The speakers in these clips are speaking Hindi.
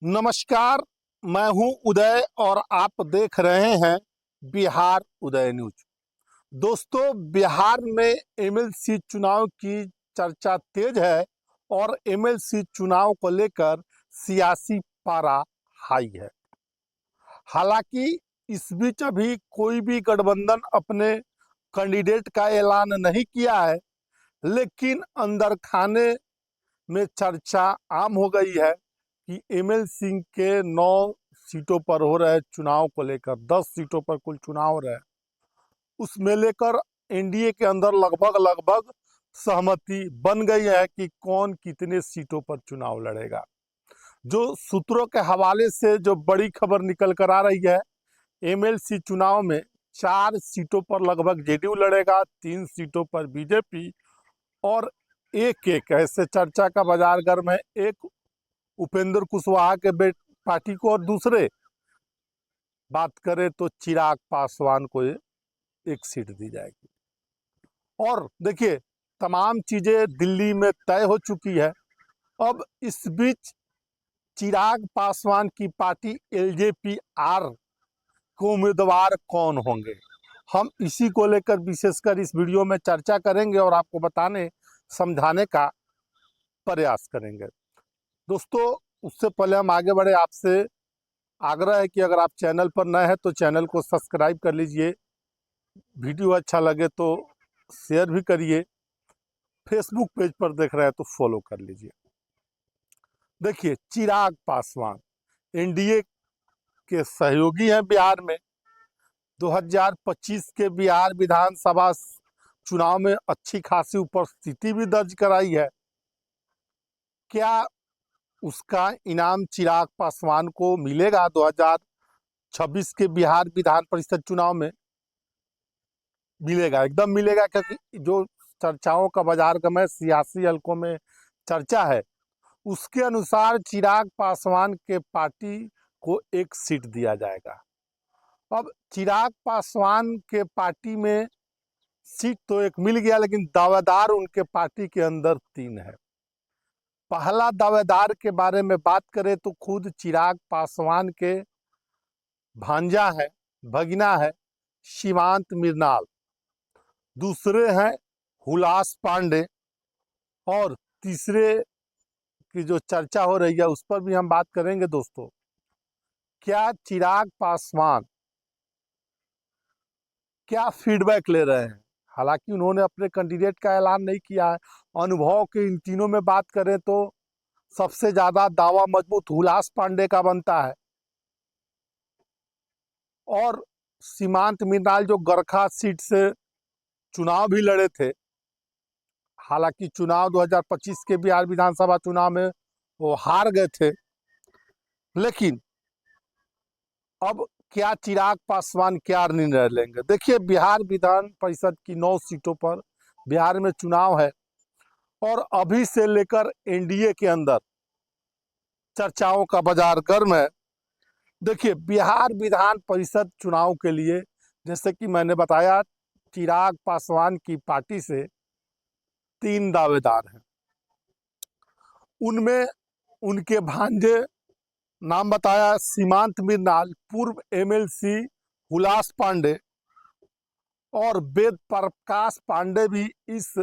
नमस्कार। मैं हूं उदय और आप देख रहे हैं बिहार उदय न्यूज। दोस्तों, बिहार में एमएलसी चुनाव की चर्चा तेज है और एमएलसी चुनाव को लेकर सियासी पारा हाई है। हालांकि इस बीच अभी कोई भी गठबंधन अपने कैंडिडेट का ऐलान नहीं किया है, लेकिन अंदर खाने में चर्चा आम हो गई है कि एमएलसी के 9 सीटों पर हो रहे चुनाव को लेकर 10 सीटों पर कुल चुनाव हो रहे हैं, उसमें लेकर एनडीए के अंदर लगभग लगभग सहमति बन गई है कि कौन कितने सीटों पर चुनाव लड़ेगा। जो सूत्रों के हवाले से जो बड़ी खबर निकल कर आ रही है, एमएलसी चुनाव में 4 सीटों पर लगभग जेडीयू लड़ेगा, 3 सीटों पर बीजेपी और एक एक ऐसे चर्चा का बाजार गर्म है। एक उपेंद्र कुशवाहा के पार्टी को और दूसरे बात करें तो चिराग पासवान को एक सीट दी जाएगी। और देखिए, तमाम चीजें दिल्ली में तय हो चुकी है। अब इस बीच चिराग पासवान की पार्टी एलजेपी आर को उम्मीदवार कौन होंगे, हम इसी को लेकर विशेषकर इस वीडियो में चर्चा करेंगे और आपको बताने समझाने का प्रयास करेंगे। दोस्तों, उससे पहले हम आगे बढ़े, आपसे आग्रह है कि अगर आप चैनल पर नए हैं तो चैनल को सब्सक्राइब कर लीजिए, वीडियो अच्छा लगे तो शेयर भी करिए, फेसबुक पेज पर देख रहे हैं तो फॉलो कर लीजिए। देखिए, चिराग पासवान एनडीए के सहयोगी हैं। बिहार में 2025 के बिहार विधानसभा चुनाव में अच्छी खासी उपस्थिति भी दर्ज कराई है। क्या उसका इनाम चिराग पासवान को मिलेगा 2026 के बिहार विधान परिषद चुनाव में? मिलेगा, एकदम मिलेगा, क्योंकि जो चर्चाओं का बाजार गम है, सियासी हलकों में चर्चा है, उसके अनुसार चिराग पासवान के पार्टी को एक सीट दिया जाएगा। अब चिराग पासवान के पार्टी में सीट तो एक मिल गया, लेकिन दावेदार उनके पार्टी के अंदर 3 है। पहला दावेदार के बारे में बात करें तो खुद चिराग पासवान के भांजा है, भगिना है सीमांत मृणाल। दूसरे हैं हुलास पांडे और तीसरे की जो चर्चा हो रही है उस पर भी हम बात करेंगे। दोस्तों, क्या चिराग पासवान क्या फीडबैक ले रहे हैं? हालांकि उन्होंने अपने कैंडिडेट का ऐलान नहीं किया है। अनुभव के इन तीनों में बात करें तो सबसे ज्यादा दावा मजबूत हुलास पांडे का बनता है और सीमांत मृणाल जो गरखा सीट से चुनाव भी लड़े थे, हालांकि चुनाव 2025 के बिहार विधानसभा चुनाव में वो हार गए थे, लेकिन अब क्या चिराग पासवान क्या निर्णय लेंगे? देखिए, बिहार विधान परिषद की 9 सीटों पर बिहार में चुनाव है और अभी से लेकर एनडीए के अंदर चर्चाओं का बाजार गर्म है। देखिए, बिहार विधान परिषद चुनाव के लिए, जैसे कि मैंने बताया, चिराग पासवान की पार्टी से 3 दावेदार हैं। उनमें उनके भांजे नाम बताया सीमांत मृणाल, पूर्व एमएलसी हुलास पांडे और वेद प्रकाश पांडे भी इस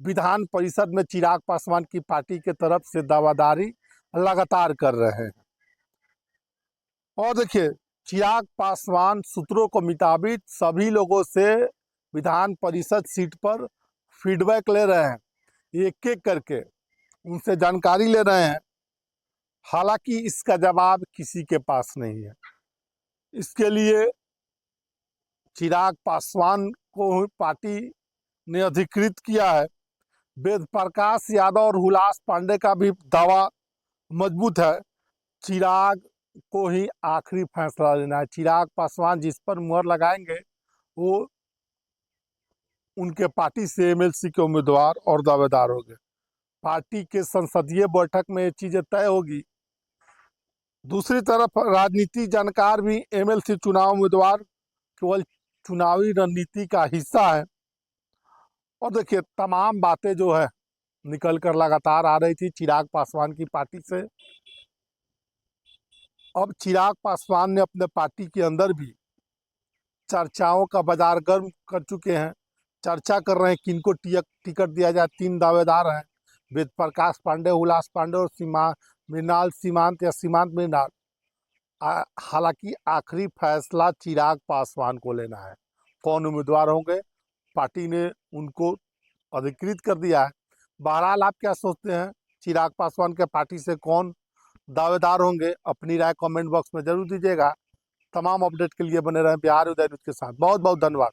विधान परिषद में चिराग पासवान की पार्टी के तरफ से दावादारी लगातार कर रहे हैं। और देखिए, चिराग पासवान सूत्रों को मुताबिक सभी लोगों से विधान परिषद सीट पर फीडबैक ले रहे हैं, एक एक करके उनसे जानकारी ले रहे हैं। हालांकि इसका जवाब किसी के पास नहीं है। इसके लिए चिराग पासवान को पार्टी ने अधिकृत किया है। वेद प्रकाश यादव और हुलास पांडे का भी दावा मजबूत है। चिराग को ही आखिरी फैसला लेना है। चिराग पासवान जिस पर मुहर लगाएंगे वो उनके पार्टी से एमएलसी के उम्मीदवार और दावेदार होंगे। पार्टी के संसदीय बैठक में ये चीजें तय होगी। दूसरी तरफ राजनीति जानकार भी एमएलसी चुनाव उम्मीदवार केवल चुनावी रणनीति का हिस्सा है। और देखिए, तमाम बातें जो है निकल कर लगातार आ रही थी चिराग पासवान की पार्टी से अब चिराग पासवान ने अपने पार्टी के अंदर भी चर्चाओं का बाजार गर्म कर चुके हैं। चर्चा कर रहे हैं किनको टिकट दिया जाए। 3 दावेदार हैं, वेद प्रकाश पांडे, हुलास पांडे और मृणाल सीमांत या सीमांत मृणाल। हालांकि आखिरी फैसला चिराग पासवान को लेना है, कौन उम्मीदवार होंगे। पार्टी ने उनको अधिकृत कर दिया है। बहरहाल आप क्या सोचते हैं, चिराग पासवान के पार्टी से कौन दावेदार होंगे? अपनी राय कमेंट बॉक्स में जरूर दीजिएगा। तमाम अपडेट के लिए बने रहें बिहार उदय न्यूज़ के साथ। बहुत बहुत धन्यवाद।